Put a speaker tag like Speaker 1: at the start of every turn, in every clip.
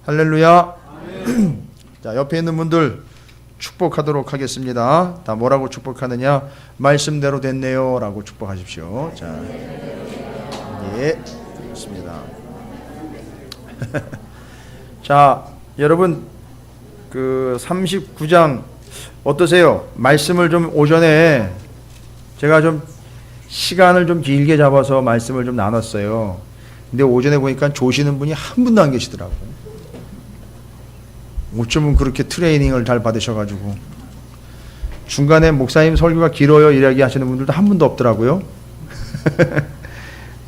Speaker 1: 할렐루야. 자, 옆에 있는 분들 축복하도록 하겠습니다. 다 뭐라고 축복하느냐? 말씀대로 됐네요 라고 축복하십시오. 자, 예, 좋습니다. 자, 여러분 그 39장 어떠세요? 말씀을 좀 오전에 제가 좀 시간을 좀 길게 잡아서 말씀을 좀 나눴어요. 근데 오전에 보니까 조시는 분이 한 분도 안 계시더라고요. 어쩌면 그렇게 트레이닝을 잘 받으셔가지고 중간에 목사님 설교가 길어요 이야기 하시는 분들도 한 분도 없더라고요.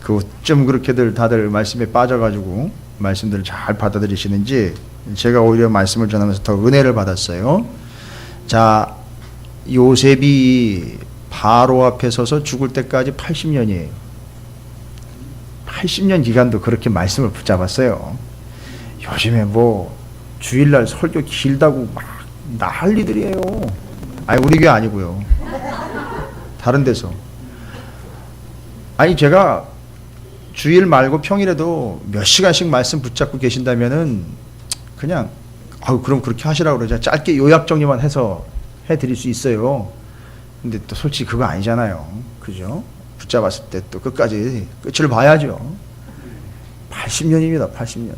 Speaker 1: 그 어쩜 그렇게들 다들 말씀에 빠져가지고 말씀들을 잘 받아들이시는지 제가 오히려 말씀을 전하면서 더 은혜를 받았어요. 자, 요셉이 바로 앞에 서서 죽을 때까지 80년이에요. 80년 기간도 그렇게 말씀을 붙잡았어요. 요즘에 뭐 주일날 설교 길다고 막 난리들이에요. 아니 우리 교회 아니고요. 다른 데서. 아니 제가 주일 말고 평일에도 몇 시간씩 말씀 붙잡고 계신다면은 그냥 그럼 그렇게 하시라고 그러죠. 짧게 요약 정리만 해서 해드릴 수 있어요. 근데 또 솔직히 그거 아니잖아요. 그죠? 붙잡았을 때 또 끝까지 끝을 봐야죠. 80년입니다. 80년.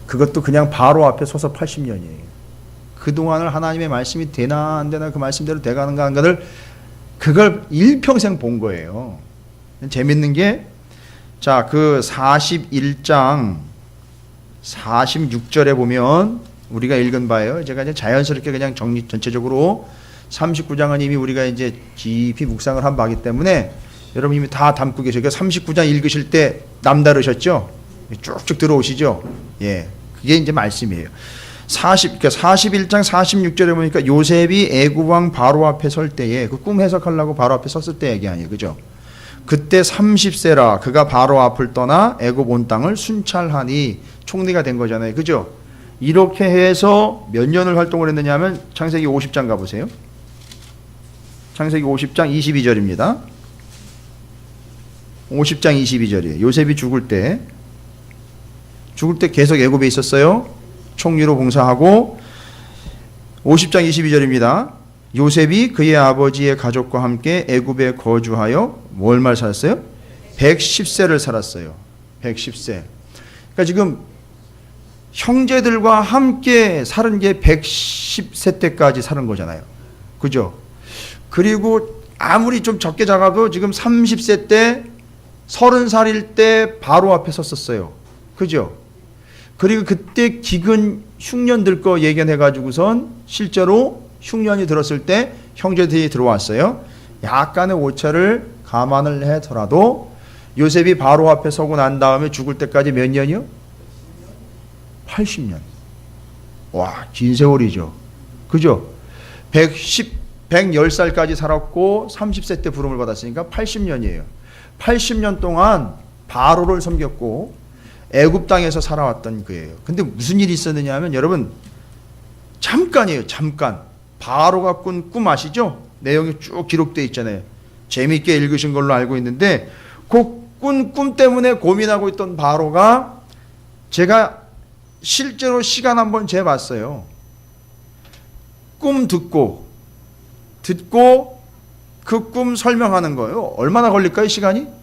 Speaker 1: 그것도 그냥 바로 앞에 서서 80년이에요. 그동안을 하나님의 말씀이 되나 안 되나 그 말씀대로 돼가는가 안 가를 그걸 일평생 본 거예요. 재밌는 게 자, 그 41장 46절에 보면 우리가 읽은 바예요. 제가 이제 자연스럽게 그냥 전체적으로 39장은 이미 우리가 이제 깊이 묵상을 한 바이기 때문에 여러분 이미 다 담고 계셔요. 39장 읽으실 때 남다르셨죠? 쭉쭉 들어오시죠? 예. 그게 이제 말씀이에요. 41장 46절에 보니까 요셉이 애굽 왕 바로 앞에 설 때에 그 꿈 해석하려고 바로 앞에 섰을 때 얘기 아니에요. 그죠? 그때 30세라 그가 바로 앞을 떠나 애굽 온 땅을 순찰하니 총리가 된 거잖아요. 그죠? 이렇게 해서 몇 년을 활동을 했느냐 하면 창세기 50장 가보세요. 창세기 50장 22절입니다. 50장 22절이에요. 요셉이 죽을 때 계속 애굽에 있었어요. 총리로 봉사하고 50장 22절입니다. 요셉이 그의 아버지의 가족과 함께 애굽에 거주하여 얼마를 살았어요? 110세를 살았어요. 110세. 그러니까 지금 형제들과 함께 사는 게 110세 때까지 사는 거잖아요. 그죠? 그리고 아무리 좀 적게 작아도 지금 30세 때 30살일 때 바로 앞에 섰었어요. 그죠? 그리고 그때 기근 흉년들 거 예견해가지고선 실제로 흉년이 들었을 때 형제들이 들어왔어요. 약간의 오차를 감안을 해더라도 요셉이 바로 앞에 서고 난 다음에 죽을 때까지 몇 년이요? 80년. 와, 긴 세월이죠. 그죠? 110살까지 살았고 30세 때 부름을 받았으니까 80년이에요. 80년 동안 바로를 섬겼고 애굽 땅에서 살아왔던 거예요. 근데 무슨 일이 있었느냐 하면 여러분 잠깐이에요. 잠깐. 바로가 꾼 꿈 아시죠? 내용이 쭉 기록되어 있잖아요. 재미있게 읽으신 걸로 알고 있는데 그 꾼 꿈 때문에 고민하고 있던 바로가 제가 실제로 시간 한번 재봤어요. 꿈 듣고 그 꿈 설명하는 거예요. 얼마나 걸릴까요? 시간이?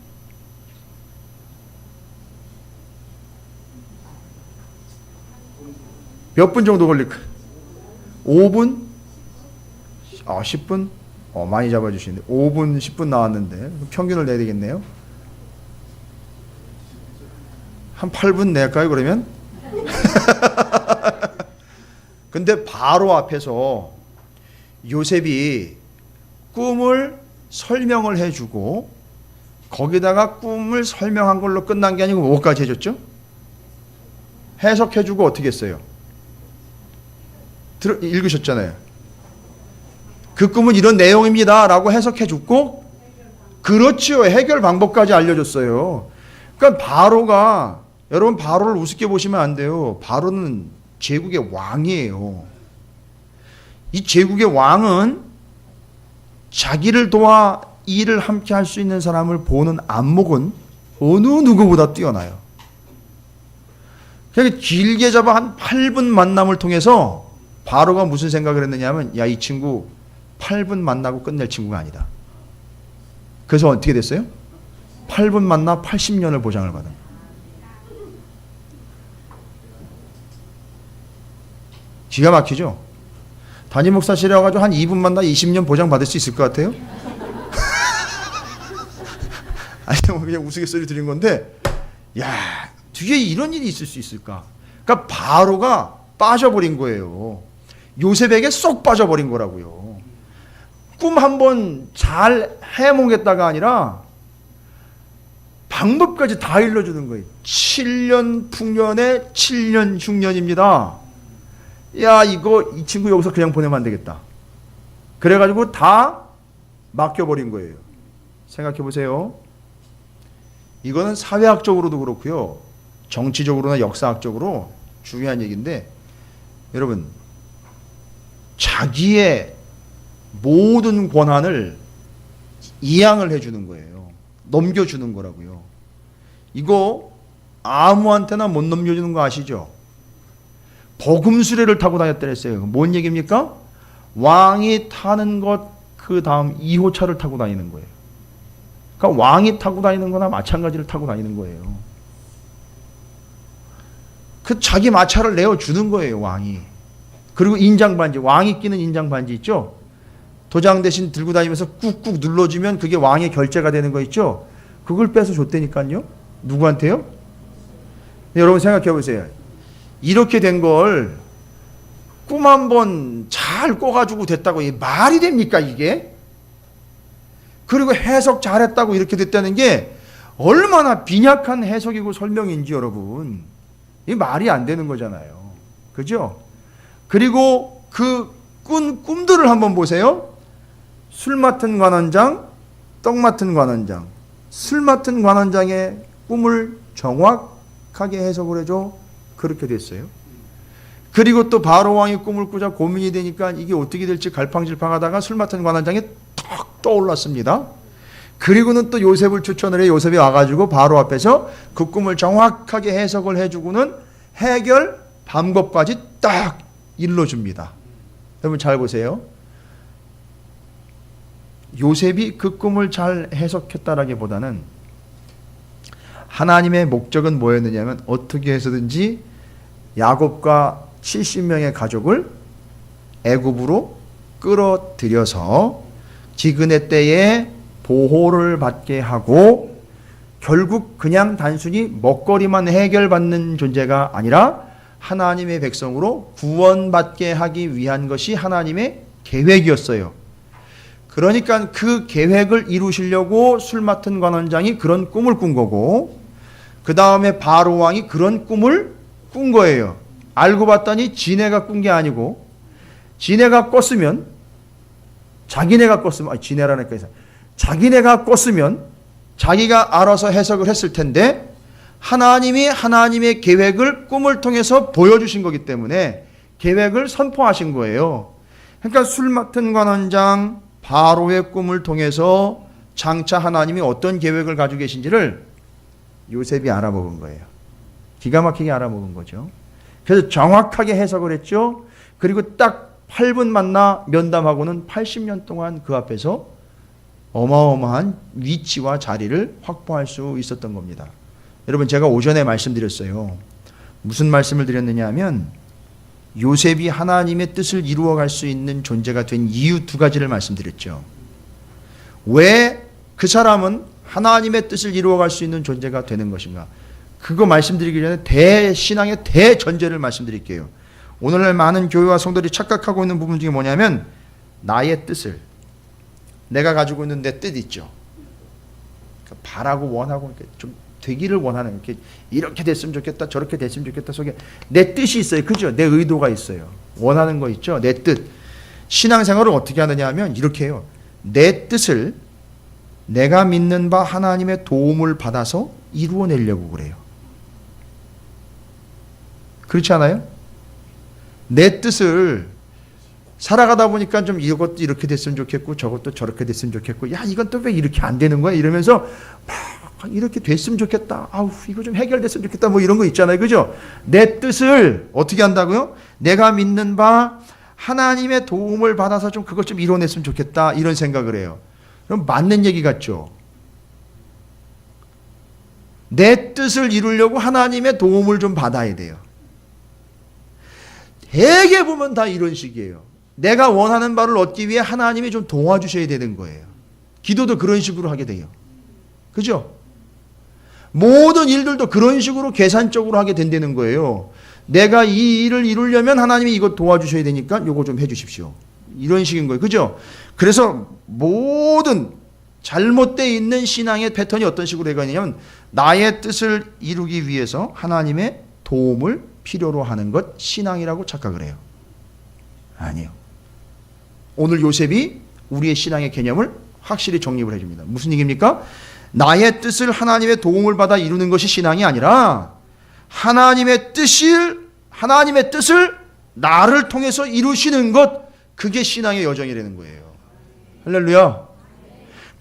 Speaker 1: 몇 분 정도 걸릴까요? 5분? 10분? 많이 잡아주시는데 5분, 10분 나왔는데 평균을 내야 되겠네요. 한 8분 낼까요 그러면? 근데 바로 앞에서 요셉이 꿈을 설명을 해주고 거기다가 꿈을 설명한 걸로 끝난 게 아니고 뭐까지 해줬죠? 해석해주고 어떻게 했어요? 읽으셨잖아요. 그 꿈은 이런 내용입니다 라고 해석해줬고 그렇죠. 해결 방법까지 알려줬어요. 그러니까 바로가 여러분 바로를 우습게 보시면 안 돼요. 바로는 제국의 왕이에요. 이 제국의 왕은 자기를 도와 일을 함께 할 수 있는 사람을 보는 안목은 어느 누구보다 뛰어나요. 그러니까 길게 잡아 한 8분 만남을 통해서 바로가 무슨 생각을 했느냐면, 야, 이 친구 8분 만나고 끝낼 친구가 아니다. 그래서 어떻게 됐어요? 8분 만나 80년을 보장을 받은. 기가 막히죠? 담임 목사실에 와가지고 한 2분 만나 20년 보장 받을 수 있을 것 같아요? 아니, 그냥 우스갯소리 드린 건데, 야, 뒤에 이런 일이 있을 수 있을까? 그러니까 바로가 빠져버린 거예요. 요셉에게 쏙 빠져버린 거라고요. 꿈 한번 잘 해몽겠다가 아니라 방법까지 다 일러주는 거예요. 7년 풍년에 7년 흉년입니다. 야, 이 친구 여기서 그냥 보내면 안 되겠다. 그래가지고 다 맡겨버린 거예요. 생각해 보세요. 이거는 사회학적으로도 그렇고요, 정치적으로나 역사학적으로 중요한 얘기인데, 여러분, 자기의 모든 권한을 이양을 해주는 거예요. 넘겨주는 거라고요. 이거 아무한테나 못 넘겨주는 거 아시죠? 버금수레를 타고 다녔다 했어요. 뭔 얘기입니까? 왕이 타는 것 그 다음 2호차를 타고 다니는 거예요. 그러니까 왕이 타고 다니는 거나 마찬가지를 타고 다니는 거예요. 그 자기 마차를 내어주는 거예요, 왕이. 그리고 인장반지, 왕이 끼는 인장반지 있죠? 도장 대신 들고 다니면서 꾹꾹 눌러주면 그게 왕의 결제가 되는 거 있죠? 그걸 빼서 줬다니까요. 누구한테요? 여러분 생각해 보세요. 이렇게 된 걸 꿈 한 번 잘 꿔가지고 됐다고 이게 말이 됩니까, 이게? 그리고 해석 잘했다고 이렇게 됐다는 게 얼마나 빈약한 해석이고 설명인지 여러분, 이 말이 안 되는 거잖아요. 그죠? 그리고 그 꾼 꿈들을 한번 보세요. 술 맡은 관원장, 떡 맡은 관원장. 술 맡은 관원장의 꿈을 정확하게 해석을 해줘. 그렇게 됐어요. 그리고 또 바로 왕이 꿈을 꾸자 고민이 되니까 이게 어떻게 될지 갈팡질팡하다가 술 맡은 관원장이 탁 떠올랐습니다. 그리고는 또 요셉을 추천을 해. 요셉이 와가지고 바로 앞에서 그 꿈을 정확하게 해석을 해주고는 해결 방법까지 딱 일러줍니다. 여러분 잘 보세요. 요셉이 그 꿈을 잘 해석했다라기보다는 하나님의 목적은 뭐였느냐면, 어떻게 해서든지 야곱과 70명의 가족을 애굽으로 끌어들여서 기근의 때에 보호를 받게 하고, 결국 그냥 단순히 먹거리만 해결받는 존재가 아니라 하나님의 백성으로 구원받게 하기 위한 것이 하나님의 계획이었어요. 그러니까 그 계획을 이루시려고 술 맡은 관원장이 그런 꿈을 꾼 거고, 그 다음에 바로 왕이 그런 꿈을 꾼 거예요. 알고 봤더니 지네가 꾼 게 아니고, 지네가 꿨으면, 자기네가 꿨으면 자기가 알아서 해석을 했을 텐데, 하나님이 하나님의 계획을 꿈을 통해서 보여주신 거기 때문에 계획을 선포하신 거예요. 그러니까 술 맡은 관원장 바로의 꿈을 통해서 장차 하나님이 어떤 계획을 가지고 계신지를 요셉이 알아먹은 거예요. 기가 막히게 알아먹은 거죠. 그래서 정확하게 해석을 했죠. 그리고 딱 8분 만나 면담하고는 80년 동안 그 앞에서 어마어마한 위치와 자리를 확보할 수 있었던 겁니다. 여러분, 제가 오전에 말씀드렸어요. 무슨 말씀을 드렸느냐 하면, 요셉이 하나님의 뜻을 이루어갈 수 있는 존재가 된 이유 두 가지를 말씀드렸죠. 왜 그 사람은 하나님의 뜻을 이루어갈 수 있는 존재가 되는 것인가? 그거 말씀드리기 전에 대신앙의 대전제를 말씀드릴게요. 오늘날 많은 교회와 성도들이 착각하고 있는 부분 중에 뭐냐면, 나의 뜻을, 내가 가지고 있는 내 뜻 있죠. 그러니까 바라고 원하고 이렇게 좀 되기를 원하는, 이렇게 됐으면 좋겠다, 저렇게 됐으면 좋겠다 속에 내 뜻이 있어요. 그죠? 내 의도가 있어요. 원하는 거 있죠? 내 뜻. 신앙생활을 어떻게 하느냐 하면 이렇게 해요. 내 뜻을 내가 믿는 바 하나님의 도움을 받아서 이루어내려고 그래요. 그렇지 않아요? 내 뜻을 살아가다 보니까 좀 이것도 이렇게 됐으면 좋겠고 저것도 저렇게 됐으면 좋겠고, 야, 이건 또 왜 이렇게 안 되는 거야? 이러면서 막 이렇게 됐으면 좋겠다. 아우, 이거 좀 해결됐으면 좋겠다. 뭐 이런 거 있잖아요. 그죠? 내 뜻을 어떻게 한다고요? 내가 믿는 바 하나님의 도움을 받아서 좀 그것 좀 이뤄냈으면 좋겠다. 이런 생각을 해요. 그럼 맞는 얘기 같죠? 내 뜻을 이루려고 하나님의 도움을 좀 받아야 돼요. 대개 보면 다 이런 식이에요. 내가 원하는 바를 얻기 위해 하나님이 좀 도와주셔야 되는 거예요. 기도도 그런 식으로 하게 돼요. 그죠? 모든 일들도 그런 식으로 계산적으로 하게 된다는 거예요. 내가 이 일을 이루려면 하나님이 이거 도와주셔야 되니까 이거 좀 해주십시오. 이런 식인 거예요. 그죠? 그래서 모든 잘못되어 있는 신앙의 패턴이 어떤 식으로 해가냐면 나의 뜻을 이루기 위해서 하나님의 도움을 필요로 하는 것 신앙이라고 착각을 해요. 아니요. 오늘 요셉이 우리의 신앙의 개념을 확실히 정립을 해줍니다. 무슨 얘기입니까? 나의 뜻을 하나님의 도움을 받아 이루는 것이 신앙이 아니라 하나님의 뜻을 나를 통해서 이루시는 것, 그게 신앙의 여정이라는 거예요. 할렐루야.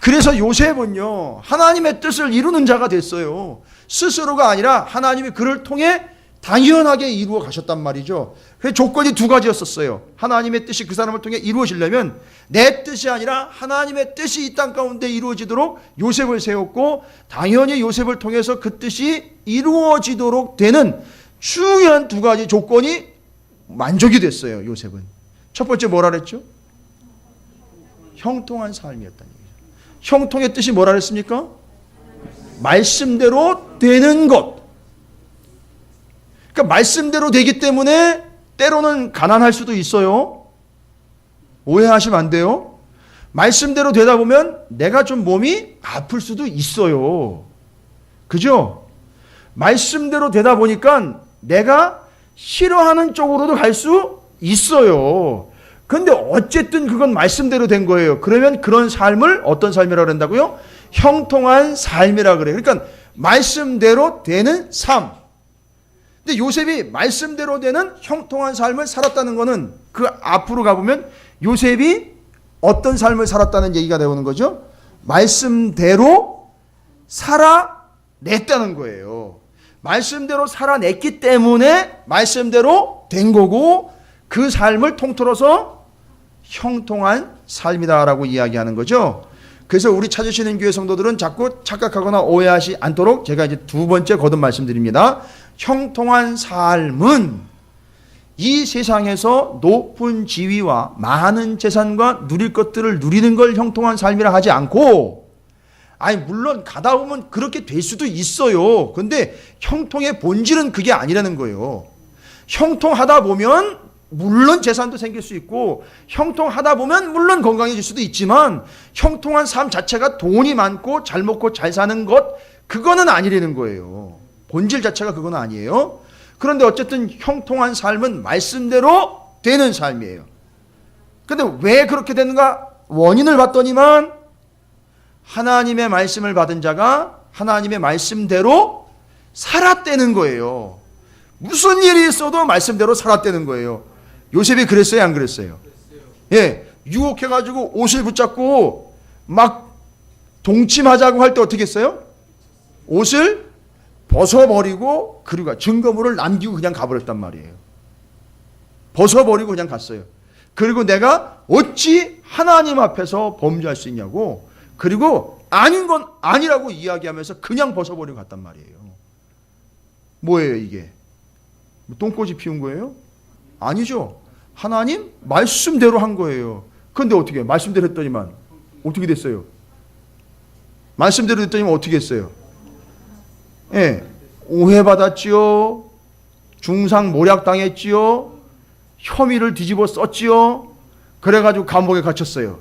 Speaker 1: 그래서 요셉은요, 하나님의 뜻을 이루는 자가 됐어요. 스스로가 아니라 하나님이 그를 통해 당연하게 이루어 가셨단 말이죠. 그 조건이 두 가지였었어요. 하나님의 뜻이 그 사람을 통해 이루어지려면 내 뜻이 아니라 하나님의 뜻이 이 땅 가운데 이루어지도록 요셉을 세웠고, 당연히 요셉을 통해서 그 뜻이 이루어지도록 되는 중요한 두 가지 조건이 만족이 됐어요. 요셉은 첫 번째 뭐라 그랬죠? 형통한 삶이었다는 얘기죠. 형통의 뜻이 뭐라 그랬습니까? 말씀대로 되는 것. 그러니까 말씀대로 되기 때문에 때로는 가난할 수도 있어요. 오해하시면 안 돼요. 말씀대로 되다 보면 내가 좀 몸이 아플 수도 있어요. 그죠? 말씀대로 되다 보니까 내가 싫어하는 쪽으로도 갈 수 있어요. 근데 어쨌든 그건 말씀대로 된 거예요. 그러면 그런 삶을 어떤 삶이라고 한다고요? 형통한 삶이라고 그래요. 그러니까 말씀대로 되는 삶. 근데 요셉이 말씀대로 되는 형통한 삶을 살았다는 것은 그 앞으로 가보면 요셉이 어떤 삶을 살았다는 얘기가 나오는 거죠? 말씀대로 살아냈다는 거예요. 말씀대로 살아냈기 때문에 말씀대로 된 거고, 그 삶을 통틀어서 형통한 삶이다라고 이야기하는 거죠. 그래서 우리 찾으시는 교회 성도들은 자꾸 착각하거나 오해하지 않도록 제가 이제 두 번째 거듭 말씀드립니다. 형통한 삶은 이 세상에서 높은 지위와 많은 재산과 누릴 것들을 누리는 걸 형통한 삶이라 하지 않고, 아니 물론 가다 보면 그렇게 될 수도 있어요. 근데 형통의 본질은 그게 아니라는 거예요. 형통하다 보면 물론 재산도 생길 수 있고, 형통하다 보면 물론 건강해질 수도 있지만, 형통한 삶 자체가 돈이 많고 잘 먹고 잘 사는 것, 그거는 아니라는 거예요. 본질 자체가 그건 아니에요. 그런데 어쨌든 형통한 삶은 말씀대로 되는 삶이에요. 근데 왜 그렇게 되는가? 원인을 봤더니만 하나님의 말씀을 받은 자가 하나님의 말씀대로 살았다는 거예요. 무슨 일이 있어도 말씀대로 살았다는 거예요. 요셉이 그랬어요, 안 그랬어요? 예, 유혹해가지고 옷을 붙잡고 막 동침하자고 할 때 어떻게 했어요? 옷을 벗어버리고, 그리고 증거물을 남기고 그냥 가버렸단 말이에요. 벗어버리고 그냥 갔어요. 그리고 내가 어찌 하나님 앞에서 범죄할 수 있냐고, 그리고 아닌 건 아니라고 이야기하면서 그냥 벗어버리고 갔단 말이에요. 뭐예요 이게? 똥꼬지 피운 거예요? 아니죠. 하나님 말씀대로 한 거예요. 그런데 어떻게 말씀대로 했더니만 어떻게 됐어요? 말씀대로 했더니만 어떻게 했어요? 예, 오해받았지요. 중상 모략당했지요. 혐의를 뒤집어 썼지요. 그래가지고 감옥에 갇혔어요.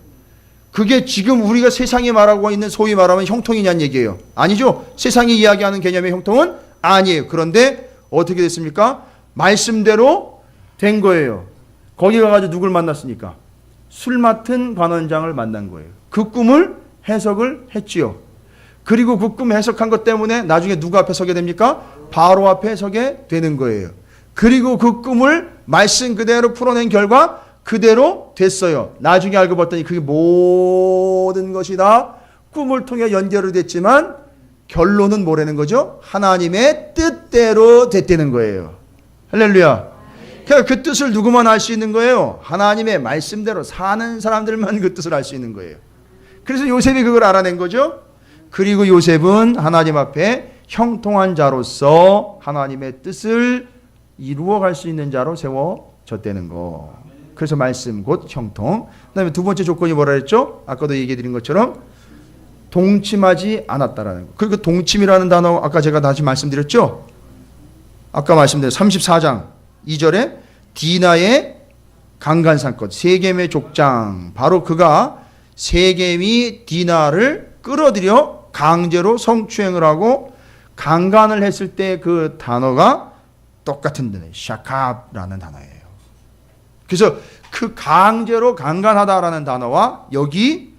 Speaker 1: 그게 지금 우리가 세상이 말하고 있는 소위 말하면 형통이냐는 얘기예요. 아니죠. 세상이 이야기하는 개념의 형통은 아니에요. 그런데 어떻게 됐습니까? 말씀대로 된 거예요. 거기 가가지고 누굴 만났습니까? 술 맡은 관원장을 만난 거예요. 그 꿈을 해석을 했지요. 그리고 그 꿈 해석한 것 때문에 나중에 누구 앞에 서게 됩니까? 바로 앞에 서게 되는 거예요. 그리고 그 꿈을 말씀 그대로 풀어낸 결과 그대로 됐어요. 나중에 알고 봤더니 그게 모든 것이 다 꿈을 통해 연결이 됐지만 결론은 뭐라는 거죠? 하나님의 뜻대로 됐다는 거예요. 할렐루야. 그러니까 그 뜻을 누구만 알 수 있는 거예요? 하나님의 말씀대로 사는 사람들만 그 뜻을 알 수 있는 거예요. 그래서 요셉이 그걸 알아낸 거죠. 그리고 요셉은 하나님 앞에 형통한 자로서 하나님의 뜻을 이루어갈 수 있는 자로 세워졌다는 거. 그래서 말씀 곧 형통. 그 다음에 두 번째 조건이 뭐라 했죠? 아까도 얘기해 드린 것처럼 동침하지 않았다라는 거. 그리고 동침이라는 단어 아까 제가 다시 말씀드렸죠? 아까 말씀드린 34장 2절에 디나의 강간사건, 세겜의 족장. 바로 그가 세겜이 디나를 끌어들여 강제로 성추행을 하고 강간을 했을 때 그 단어가 똑같은 단어예요. 샤캅라는 단어예요. 그래서 그 강제로 강간하다라는 단어와 여기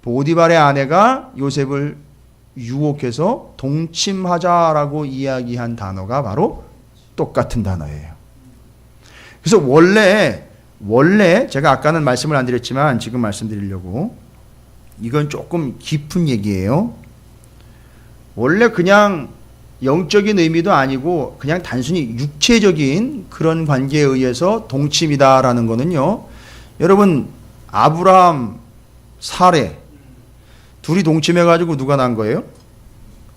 Speaker 1: 보디발의 아내가 요셉을 유혹해서 동침하자라고 이야기한 단어가 바로 똑같은 단어예요. 그래서 원래 제가 아까는 말씀을 안 드렸지만 지금 말씀드리려고, 이건 조금 깊은 얘기예요. 원래 그냥 영적인 의미도 아니고 그냥 단순히 육체적인 그런 관계에 의해서 동침이다라는 거는요, 여러분 아브라함, 사레 둘이 동침해가지고 누가 난 거예요?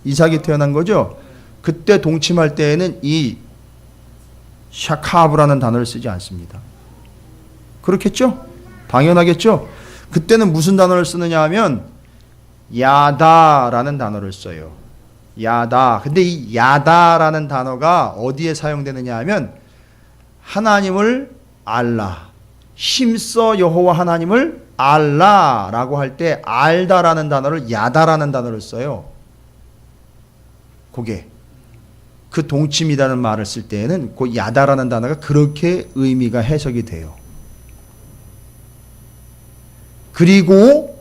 Speaker 1: 이삭이 태어난 거죠. 그때 동침할 때에는 이 샤카브라는 단어를 쓰지 않습니다. 그렇겠죠? 당연하겠죠? 그때는 무슨 단어를 쓰느냐 하면 야다라는 단어를 써요. 야다. 근데 이 야다라는 단어가 어디에 사용되느냐 하면 하나님을 알라, 힘써 여호와 하나님을 알라라고 할 때 알다라는 단어를 야다라는 단어를 써요. 그게 그 동침이라는 말을 쓸 때에는 그 야다라는 단어가 그렇게 의미가 해석이 돼요. 그리고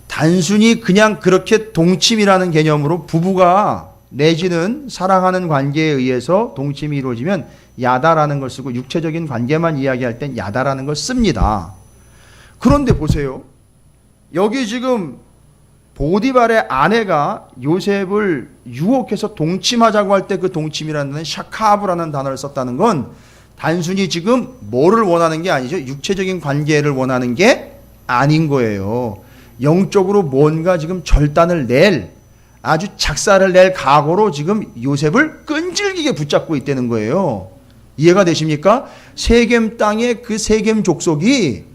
Speaker 1: 단순히 그냥 그렇게 동침이라는 개념으로 부부가 내지는 사랑하는 관계에 의해서 동침이 이루어지면 야다라는 걸 쓰고 육체적인 관계만 이야기할 땐 야다라는 걸 씁니다. 그런데 보세요. 여기 지금 보디발의 아내가 요셉을 유혹해서 동침하자고 할 때 그 동침이라는 단어는 샤카브라는 단어를 썼다는 건 단순히 지금 뭐를 원하는 게 아니죠. 육체적인 관계를 원하는 게 아닌 거예요. 영적으로 뭔가 지금 절단을 낼, 아주 작사를 낼 각오로 지금 요셉을 끈질기게 붙잡고 있다는 거예요. 이해가 되십니까? 세겜 땅의 그 세겜 족속이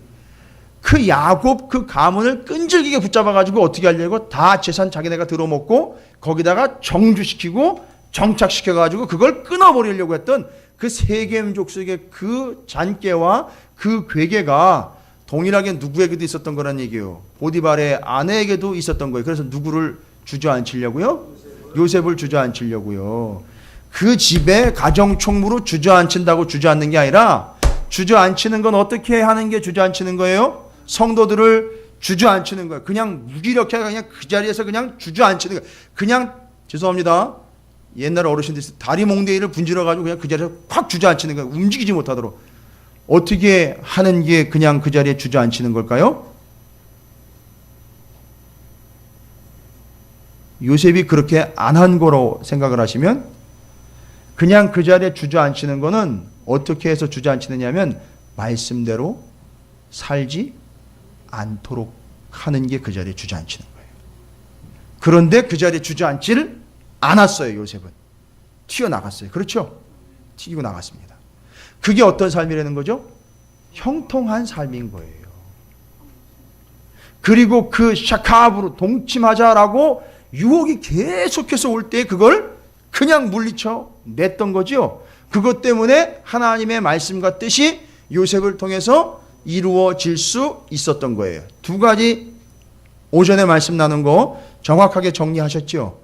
Speaker 1: 그 야곱 그 가문을 끈질기게 붙잡아가지고 어떻게 하려고 다 재산 자기네가 들어먹고 거기다가 정주시키고 정착시켜가지고 그걸 끊어버리려고 했던 그 세겜 족속의 그 잔꾀와 그 괴계가 동일하게 누구에게도 있었던 거란 얘기예요. 보디발의 아내에게도 있었던 거예요. 그래서 누구를 주저앉히려고요? 요셉을 주저앉히려고요. 그 집에 가정총무로 주저앉힌다고 주저앉는 게 아니라 주저앉히는 건 어떻게 하는 게 주저앉히는 거예요? 성도들을 주저앉히는 거예요. 그냥 무기력하게 그냥 그 자리에서 그냥 주저앉히는 거예요. 그냥 죄송합니다. 옛날 어르신들이 다리 몽둥이를 분질러가지고 그냥 그 자리에서 확 주저앉히는 거예요. 움직이지 못하도록. 어떻게 하는 게 그냥 그 자리에 주저앉히는 걸까요? 요셉이 그렇게 안 한 거로 생각을 하시면 그냥 그 자리에 주저앉히는 거는 어떻게 해서 주저앉히느냐면 말씀대로 살지 않도록 하는 게 그 자리에 주저앉히는 거예요. 그런데 그 자리에 주저앉지를 않았어요. 요셉은 튀어나갔어요. 그렇죠? 튀기고 나갔습니다. 그게 어떤 삶이라는 거죠? 형통한 삶인 거예요. 그리고 그 샤캅으로 동침하자라고 유혹이 계속해서 올 때 그걸 그냥 물리쳐 냈던 거죠. 그것 때문에 하나님의 말씀과 뜻이 요셉을 통해서 이루어질 수 있었던 거예요. 두 가지 오전에 말씀 나눈 거 정확하게 정리하셨죠?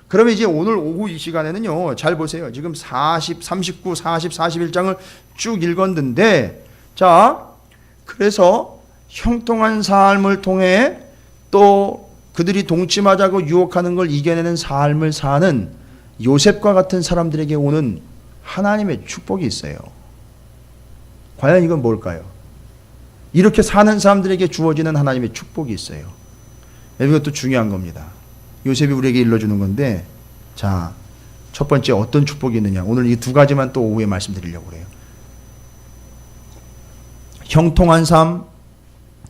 Speaker 1: 그러면 이제 오늘 오후 이 시간에는요, 잘 보세요. 지금 40, 39, 40, 41장을 쭉 읽었는데, 자, 그래서 형통한 삶을 통해 또 그들이 동침하자고 유혹하는 걸 이겨내는 삶을 사는 요셉과 같은 사람들에게 오는 하나님의 축복이 있어요. 과연 이건 뭘까요? 이렇게 사는 사람들에게 주어지는 하나님의 축복이 있어요. 이것도 중요한 겁니다. 요셉이 우리에게 일러주는 건데, 자, 첫 번째 어떤 축복이 있느냐. 오늘 이 두 가지만 또 오후에 말씀드리려고 그래요. 형통한 삶,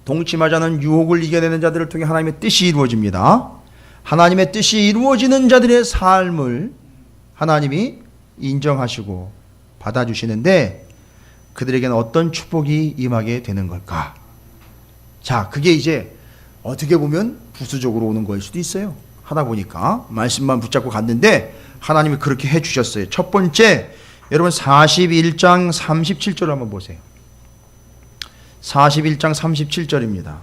Speaker 1: 동침하지 않은 유혹을 이겨내는 자들을 통해 하나님의 뜻이 이루어집니다. 하나님의 뜻이 이루어지는 자들의 삶을 하나님이 인정하시고 받아주시는데, 그들에게는 어떤 축복이 임하게 되는 걸까? 자, 그게 이제 어떻게 보면 부수적으로 오는 거일 수도 있어요. 하다 보니까 말씀만 붙잡고 갔는데 하나님이 그렇게 해주셨어요. 첫 번째, 여러분 41장 37절 한번 보세요. 41장 37절입니다.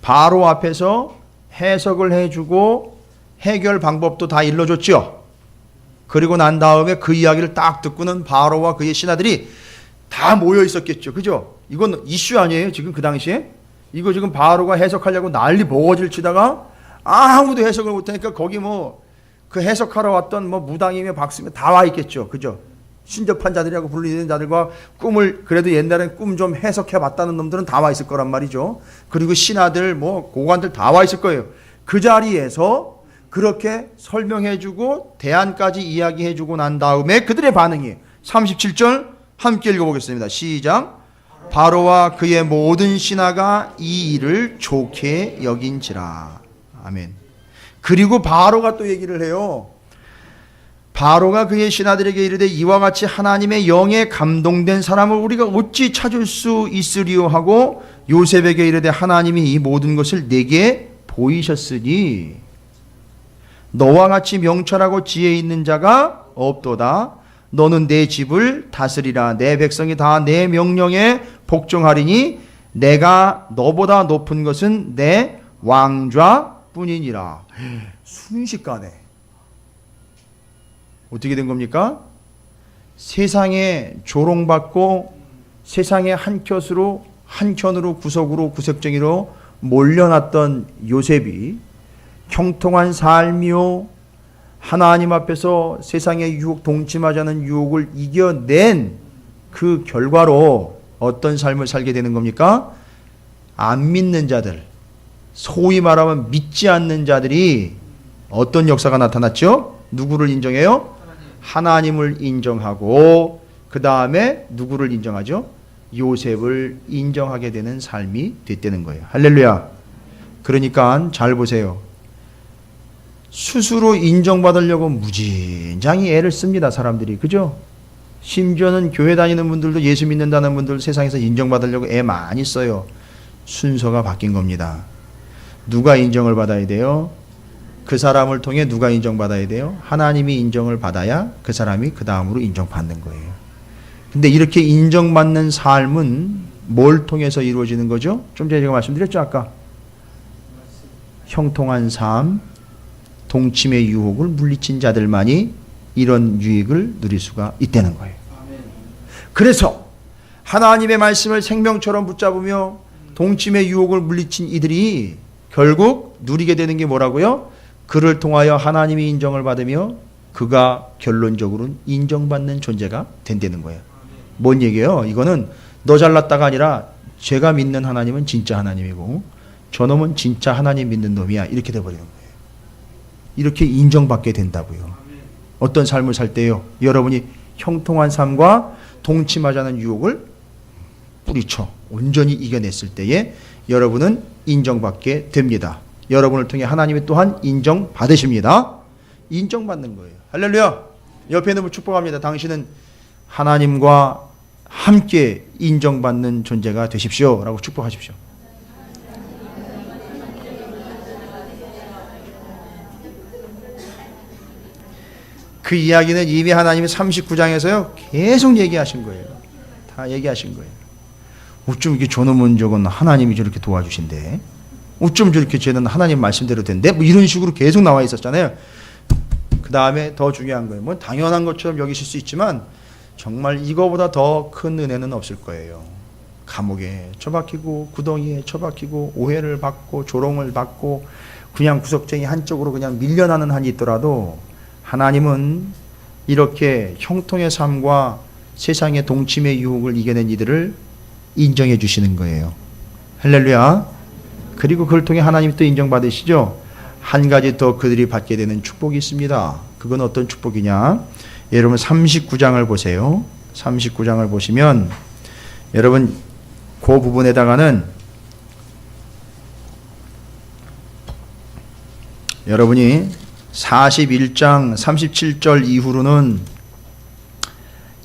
Speaker 1: 바로 앞에서 해석을 해주고 해결 방법도 다 일러줬죠. 그리고 난 다음에 그 이야기를 딱 듣고는 바로와 그의 신하들이 다 모여 있었겠죠. 그죠? 이건 이슈 아니에요? 지금 그 당시에? 이거 지금 바로가 해석하려고 난리 버거지를 치다가 아무도 해석을 못하니까 거기 뭐 그 해석하러 왔던 뭐 무당이며 박수며 다 와 있겠죠. 그죠? 신접한 자들이라고 불리는 자들과 꿈을 그래도 옛날엔 꿈 좀 해석해 봤다는 놈들은 다 와 있을 거란 말이죠. 그리고 신하들 뭐 고관들 다 와 있을 거예요. 그 자리에서 그렇게 설명해주고 대안까지 이야기해주고 난 다음에 그들의 반응이 37절 함께 읽어보겠습니다. 시작. 바로와 그의 모든 신하가 이 일을 좋게 여긴지라. 아멘. 그리고 바로가 또 얘기를 해요. 바로가 그의 신하들에게 이르되 이와 같이 하나님의 영에 감동된 사람을 우리가 어찌 찾을 수 있으리요 하고 요셉에게 이르되 하나님이 이 모든 것을 내게 보이셨으니 너와 같이 명철하고 지혜 있는 자가 없도다. 너는 내 집을 다스리라. 내 백성이 다 내 명령에 복종하리니 내가 너보다 높은 것은 내 왕좌뿐이니라. 순식간에 어떻게 된 겁니까? 세상에 조롱받고 세상의 한켠으로 구석으로 구석쟁이로 몰려났던 요셉이 형통한 삶이요 하나님 앞에서 세상의 유혹, 동침하지 않은 유혹을 이겨낸 그 결과로 어떤 삶을 살게 되는 겁니까? 안 믿는 자들, 소위 말하면 믿지 않는 자들이 어떤 역사가 나타났죠? 누구를 인정해요? 하나님을 인정하고 그 다음에 누구를 인정하죠? 요셉을 인정하게 되는 삶이 됐다는 거예요. 할렐루야. 그러니까 잘 보세요. 스스로 인정받으려고 무진장이 애를 씁니다. 사람들이. 그죠? 심지어는 교회 다니는 분들도 예수 믿는다는 분들 세상에서 인정받으려고 애 많이 써요. 순서가 바뀐 겁니다. 누가 인정을 받아야 돼요? 그 사람을 통해 누가 인정받아야 돼요? 하나님이 인정을 받아야 그 사람이 그 다음으로 인정받는 거예요. 근데 이렇게 인정받는 삶은 뭘 통해서 이루어지는 거죠? 좀 전에 제가 말씀드렸죠, 아까. 형통한 삶, 동침의 유혹을 물리친 자들만이 이런 유익을 누릴 수가 있다는 거예요. 그래서 하나님의 말씀을 생명처럼 붙잡으며 동침의 유혹을 물리친 이들이 결국 누리게 되는 게 뭐라고요? 그를 통하여 하나님이 인정을 받으며 그가 결론적으로는 인정받는 존재가 된다는 거예요. 뭔 얘기예요? 이거는 너 잘났다가 아니라 제가 믿는 하나님은 진짜 하나님이고 저놈은 진짜 하나님 믿는 놈이야. 이렇게 돼버리는 거예요. 이렇게 인정받게 된다고요. 어떤 삶을 살 때요? 여러분이 형통한 삶과 동침하지 않은 유혹을 뿌리쳐 온전히 이겨냈을 때에 여러분은 인정받게 됩니다. 여러분을 통해 하나님이 또한 인정받으십니다. 인정받는 거예요. 할렐루야. 옆에 있는 분 축복합니다. 당신은 하나님과 함께 인정받는 존재가 되십시오 라고 축복하십시오. 그 이야기는 이미 하나님이 39장에서요 계속 얘기하신 거예요. 다 얘기하신 거예요. 어쩜 이게 저놈은 저건 하나님이 저렇게 도와주신대, 어쩜 저렇게 쟤는 하나님 말씀대로 된대, 뭐 이런 식으로 계속 나와 있었잖아요. 그 다음에 더 중요한 거예요. 뭐 당연한 것처럼 여기실 수 있지만 정말 이거보다 더 큰 은혜는 없을 거예요. 감옥에 처박히고 구덩이에 처박히고 오해를 받고 조롱을 받고 그냥 구석쟁이 한쪽으로 그냥 밀려나는 한이 있더라도 하나님은 이렇게 형통의 삶과 세상의 동침의 유혹을 이겨낸 이들을 인정해 주시는 거예요. 할렐루야. 그리고 그걸 통해 하나님이 또 인정받으시죠. 한 가지 더 그들이 받게 되는 축복이 있습니다. 그건 어떤 축복이냐? 여러분 39장을 보세요. 39장을 보시면 여러분 그 부분에다가는 여러분이 41장 37절 이후로는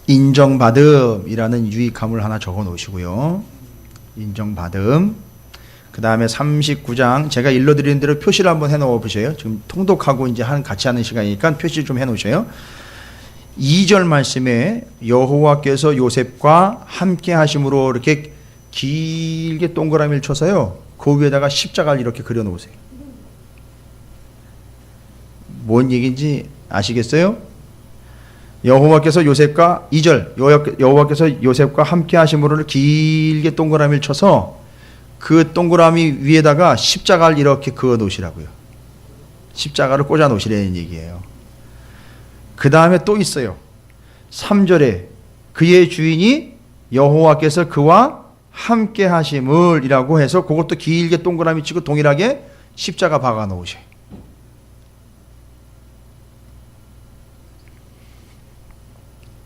Speaker 1: 인정받음이라는 유익함을 하나 적어 놓으시고요. 인정받음. 그 다음에 39장 제가 일러드리는 대로 표시를 한번 해놓아 보세요. 지금 통독하고 이제 같이 하는 시간이니까 표시 좀 해놓으세요. 2절 말씀에 여호와께서 요셉과 함께 하심으로 이렇게 길게 동그라미를 쳐서요. 그 위에다가 십자가를 이렇게 그려 놓으세요. 뭔 얘기인지 아시겠어요? 여호와께서 요셉과 2절 여호와께서 요셉과 함께 하심으로 길게 동그라미를 쳐서 그 동그라미 위에다가 십자가를 이렇게 그어 놓으시라고요. 십자가를 꽂아 놓으시라는 얘기예요. 그 다음에 또 있어요. 3절에 그의 주인이 여호와께서 그와 함께 하심을 이라고 해서 그것도 길게 동그라미 치고 동일하게 십자가 박아 놓으셔요.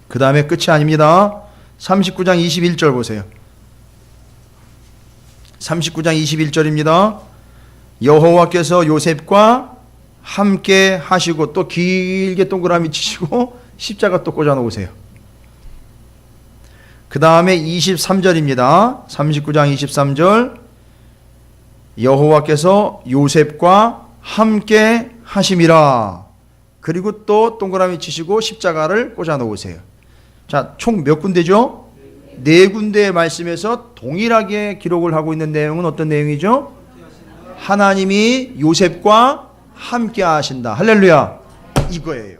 Speaker 1: 그 다음에 끝이 아닙니다. 39장 21절 보세요. 39장 21절입니다. 여호와께서 요셉과 함께 하시고 또 길게 동그라미 치시고 십자가 또 꽂아 놓으세요. 그 다음에 23절입니다. 39장 23절 여호와께서 요셉과 함께 하심이라. 그리고 또 동그라미 치시고 십자가를 꽂아 놓으세요. 자, 총 몇 군데죠? 네 군데의 말씀에서 동일하게 기록을 하고 있는 내용은 어떤 내용이죠? 하나님이 요셉과 함께 하신다. 할렐루야. 이거예요.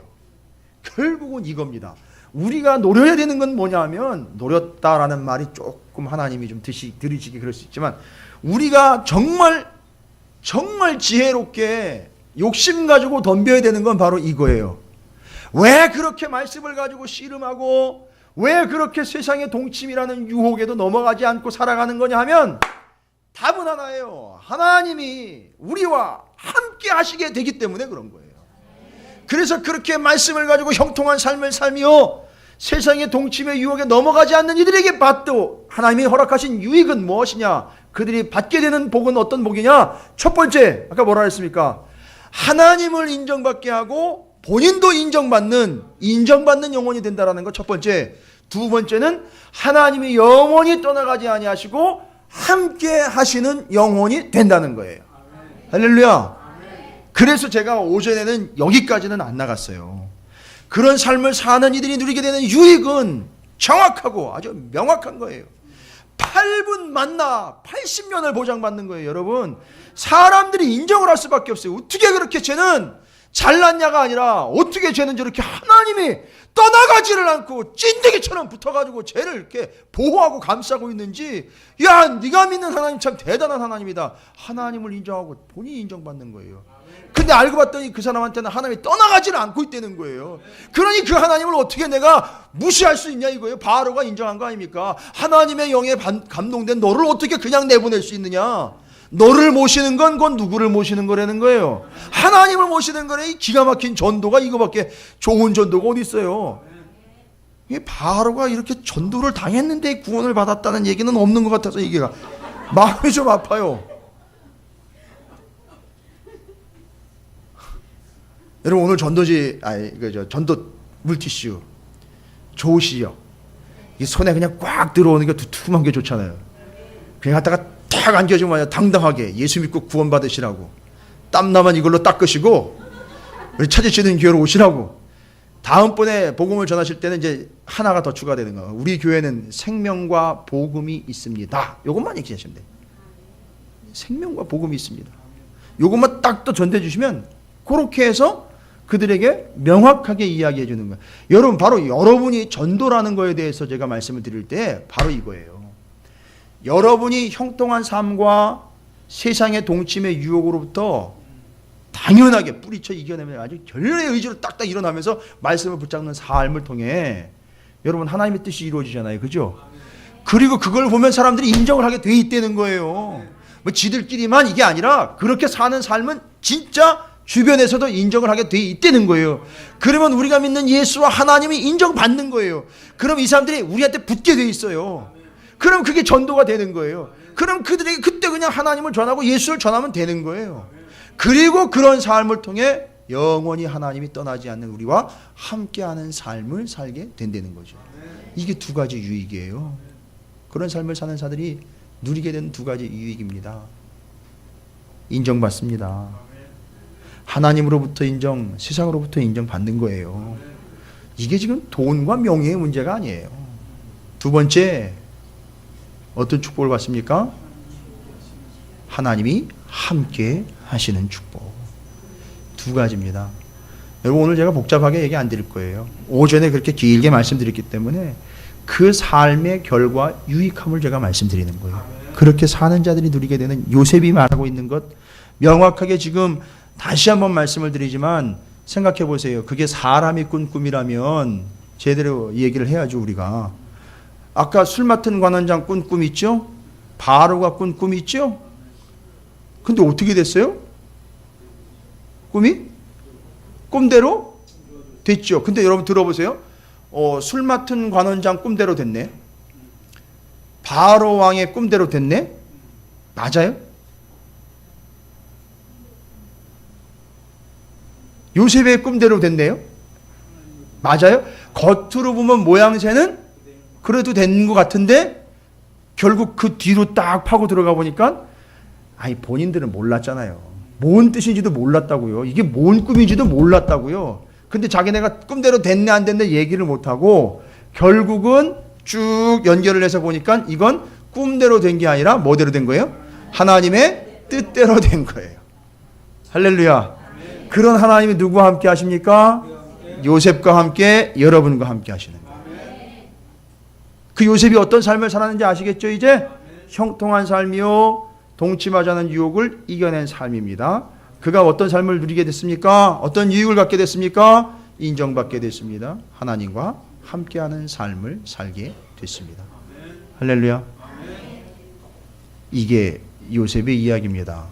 Speaker 1: 결국은 이겁니다. 우리가 노려야 되는 건 뭐냐면, 노렸다라는 말이 조금 하나님이 좀 들으시기 그럴 수 있지만, 우리가 정말 지혜롭게 욕심 가지고 덤벼야 되는 건 바로 이거예요. 왜 그렇게 말씀을 가지고 씨름하고 왜 그렇게 세상의 동침이라는 유혹에도 넘어가지 않고 살아가는 거냐 하면 답은 하나예요. 하나님이 우리와 함께 하시게 되기 때문에 그런 거예요. 그래서 그렇게 말씀을 가지고 형통한 삶을 살며 세상의 동침의 유혹에 넘어가지 않는 이들에게 받도 하나님이 허락하신 유익은 무엇이냐? 그들이 받게 되는 복은 어떤 복이냐? 첫 번째, 아까 뭐라 했습니까? 하나님을 인정받게 하고 본인도 인정받는 영혼이 된다라는 것 첫 번째. 두 번째는 하나님이 영원히 떠나가지 아니하시고 함께 하시는 영혼이 된다는 거예요. 할렐루야. 그래서 제가 오전에는 여기까지는 안 나갔어요. 그런 삶을 사는 이들이 누리게 되는 유익은 정확하고 아주 명확한 거예요. 8분 만나 80년을 보장받는 거예요. 여러분, 사람들이 인정을 할 수밖에 없어요. 어떻게 그렇게 쟤는 잘났냐가 아니라 어떻게 쟤는 저렇게 하나님이 떠나가지를 않고 찐득이처럼 붙어가지고 쟤를 이렇게 보호하고 감싸고 있는지, 야, 네가 믿는 하나님 참 대단한 하나님이다. 하나님을 인정하고 본인이 인정받는 거예요. 근데 알고 봤더니 그 사람한테는 하나님이 떠나가지를 않고 있다는 거예요. 그러니 그 하나님을 어떻게 내가 무시할 수 있냐 이거예요. 바로가 인정한 거 아닙니까? 하나님의 영에 감동된 너를 어떻게 그냥 내보낼 수 있느냐? 너를 모시는 건 그건 누구를 모시는 거라는 거예요. 하나님을 모시는 거래. 이 기가 막힌 전도가 이거밖에 좋은 전도가 어디 있어요? 이 바로가 이렇게 전도를 당했는데 구원을 받았다는 얘기는 없는 것 같아서 이게 마음이 좀 아파요. 여러분, 오늘 전도 물티슈 좋으시죠? 이 손에 그냥 꽉 들어오는 게 두툼한 게 좋잖아요. 그냥 갖다가 탁 안겨주면 당당하게 예수 믿고 구원 받으시라고, 땀나면 이걸로 닦으시고 찾으시는 교회로 오시라고. 다음번에 복음을 전하실 때는 이제 하나가 더 추가되는 거예요. 우리 교회는 생명과 복음이 있습니다. 이것만 얘기하시면 돼요. 생명과 복음이 있습니다. 이것만 딱 또 전달해 주시면 그렇게 해서 그들에게 명확하게 이야기해 주는 거예요. 여러분, 바로 여러분이 전도라는 거에 대해서 제가 말씀을 드릴 때 바로 이거예요. 여러분이 형통한 삶과 세상의 동침의 유혹으로부터 당연하게 뿌리쳐 이겨내면 아주 결연의 의지로 딱딱 일어나면서 말씀을 붙잡는 삶을 통해 여러분 하나님의 뜻이 이루어지잖아요. 그죠? 그리고 그걸 보면 사람들이 인정을 하게 돼 있다는 거예요. 뭐 지들끼리만 이게 아니라 그렇게 사는 삶은 진짜 주변에서도 인정을 하게 돼 있다는 거예요. 그러면 우리가 믿는 예수와 하나님이 인정받는 거예요. 그럼 이 사람들이 우리한테 붙게 돼 있어요. 그럼 그게 전도가 되는 거예요. 그럼 그들에게 그때 그냥 하나님을 전하고 예수를 전하면 되는 거예요. 그리고 그런 삶을 통해 영원히 하나님이 떠나지 않는 우리와 함께하는 삶을 살게 된다는 거죠. 이게 두 가지 유익이에요. 그런 삶을 사는 자들이 누리게 된 두 가지 유익입니다. 인정받습니다. 하나님으로부터 인정, 세상으로부터 인정받는 거예요. 이게 지금 돈과 명예의 문제가 아니에요. 두 번째, 어떤 축복을 받습니까? 하나님이 함께 하시는 축복. 두 가지입니다. 여러분, 오늘 제가 복잡하게 얘기 안 드릴 거예요. 오전에 그렇게 길게 말씀드렸기 때문에 그 삶의 결과 유익함을 제가 말씀드리는 거예요. 그렇게 사는 자들이 누리게 되는, 요셉이 말하고 있는 것 명확하게 지금 다시 한번 말씀을 드리지만 생각해 보세요. 그게 사람이 꾼 꿈이라면 제대로 얘기를 해야죠. 우리가 아까 술 맡은 관원장 꾼 꿈 있죠? 바로가 꾼 꿈 있죠? 근데 어떻게 됐어요? 꿈이? 꿈대로 됐죠. 근데 여러분 들어보세요. 술 맡은 관원장 꿈대로 됐네. 바로 왕의 꿈대로 됐네. 맞아요? 요셉의 꿈대로 됐네요. 맞아요? 겉으로 보면 모양새는 그래도 된 것 같은데 결국 그 뒤로 딱 파고 들어가 보니까 아니 본인들은 몰랐잖아요. 뭔 뜻인지도 몰랐다고요. 이게 뭔 꿈인지도 몰랐다고요. 근데 자기네가 꿈대로 됐네 안 됐네 얘기를 못하고 결국은 쭉 연결을 해서 보니까 이건 꿈대로 된 게 아니라 뭐대로 된 거예요? 하나님의 뜻대로 된 거예요. 할렐루야. 그런 하나님이 누구와 함께 하십니까? 요셉과 함께, 여러분과 함께 하시는 거예요. 그 요셉이 어떤 삶을 살았는지 아시겠죠? 이제 형통한 삶이요 동침하자는 유혹을 이겨낸 삶입니다. 그가 어떤 삶을 누리게 됐습니까? 어떤 유익을 갖게 됐습니까? 인정받게 됐습니다. 하나님과 함께하는 삶을 살게 됐습니다. 할렐루야. 이게 요셉의 이야기입니다.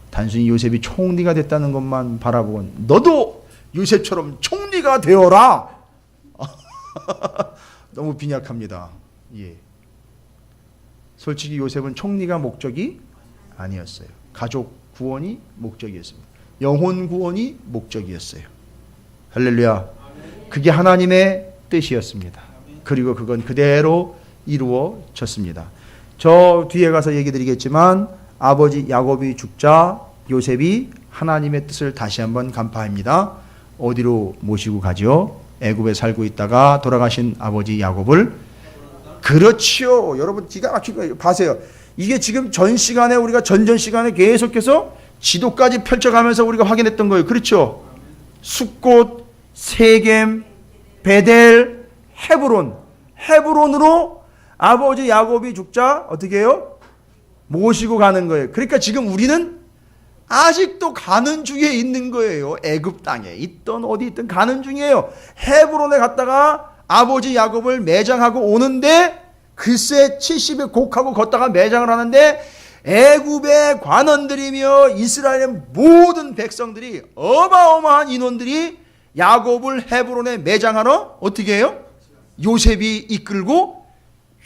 Speaker 1: 단순히 요셉이 총리가 됐다는 것만 바라보건 너도 요셉처럼 총리가 되어라. 너무 빈약합니다. 예. 솔직히 요셉은 총리가 목적이 아니었어요. 가족 구원이 목적이었습니다. 영혼 구원이 목적이었어요. 할렐루야. 그게 하나님의 뜻이었습니다. 그리고 그건 그대로 이루어졌습니다. 저 뒤에 가서 얘기 드리겠지만 아버지 야곱이 죽자 요셉이 하나님의 뜻을 다시 한번 간파합니다. 어디로 모시고 가죠? 애굽에 살고 있다가 돌아가신 아버지 야곱을. 그렇지요. 여러분 기가 막힌 거예요. 봐세요. 이게 지금 전 시간에 우리가 전전 시간에 계속해서 지도까지 펼쳐가면서 우리가 확인했던 거예요. 그렇죠? 숫곳, 세겜, 베델, 헤브론으로 아버지 야곱이 죽자 어떻게 해요? 모시고 가는 거예요. 그러니까 지금 우리는 아직도 가는 중에 있는 거예요. 애굽 땅에 있던 어디 있든 가는 중이에요. 헤브론에 갔다가 아버지 야곱을 매장하고 오는데 글쎄 70에 곡하고 걷다가 매장을 하는데 애굽의 관원들이며 이스라엘의 모든 백성들이 어마어마한 인원들이 야곱을 헤브론에 매장하러 어떻게 해요? 요셉이 이끌고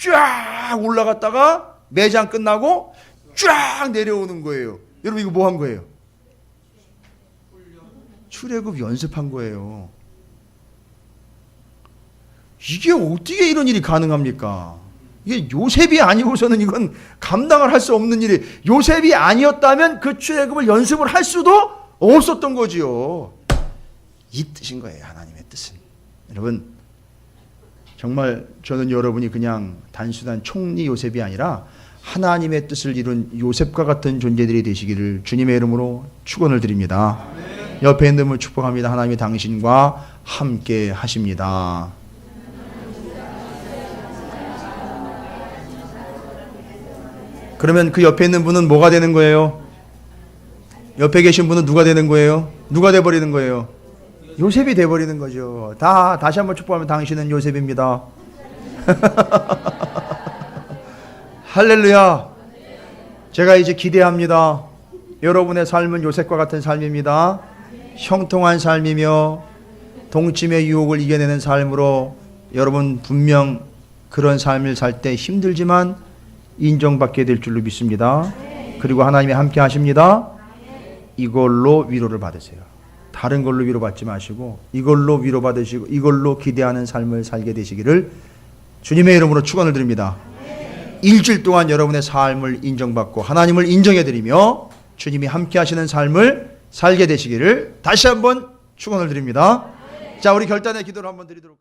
Speaker 1: 쫙 올라갔다가 매장 끝나고 쫙 내려오는 거예요. 여러분 이거 뭐 한 거예요? 출애굽 연습한 거예요. 이게 어떻게 이런 일이 가능합니까? 이게 요셉이 아니고서는 이건 감당을 할 수 없는 일이, 요셉이 아니었다면 그 출애굽을 연습을 할 수도 없었던 거지요. 이 뜻인 거예요. 하나님의 뜻은. 여러분 정말 저는 여러분이 그냥 단순한 총리 요셉이 아니라 하나님의 뜻을 이룬 요셉과 같은 존재들이 되시기를 주님의 이름으로 축원을 드립니다. 옆에 있는 분을 축복합니다. 하나님이 당신과 함께 하십니다. 그러면 그 옆에 있는 분은 뭐가 되는 거예요? 옆에 계신 분은 누가 되는 거예요? 누가 돼버리는 거예요? 요셉이 돼버리는 거죠. 다시 한번 축복하면 당신은 요셉입니다. 할렐루야. 제가 이제 기대합니다. 여러분의 삶은 요셉과 같은 삶입니다. 형통한 삶이며 동침의 유혹을 이겨내는 삶으로 여러분 분명 그런 삶을 살 때 힘들지만 인정받게 될 줄로 믿습니다. 그리고 하나님이 함께 하십니다. 이걸로 위로를 받으세요. 다른 걸로 위로받지 마시고 이걸로 위로받으시고 이걸로 기대하는 삶을 살게 되시기를 주님의 이름으로 축원을 드립니다. 일주일 동안 여러분의 삶을 인정받고 하나님을 인정해드리며 주님이 함께 하시는 삶을 살게 되시기를 다시 한번 축원을 드립니다. 자, 우리 결단의 기도를 한번 드리도록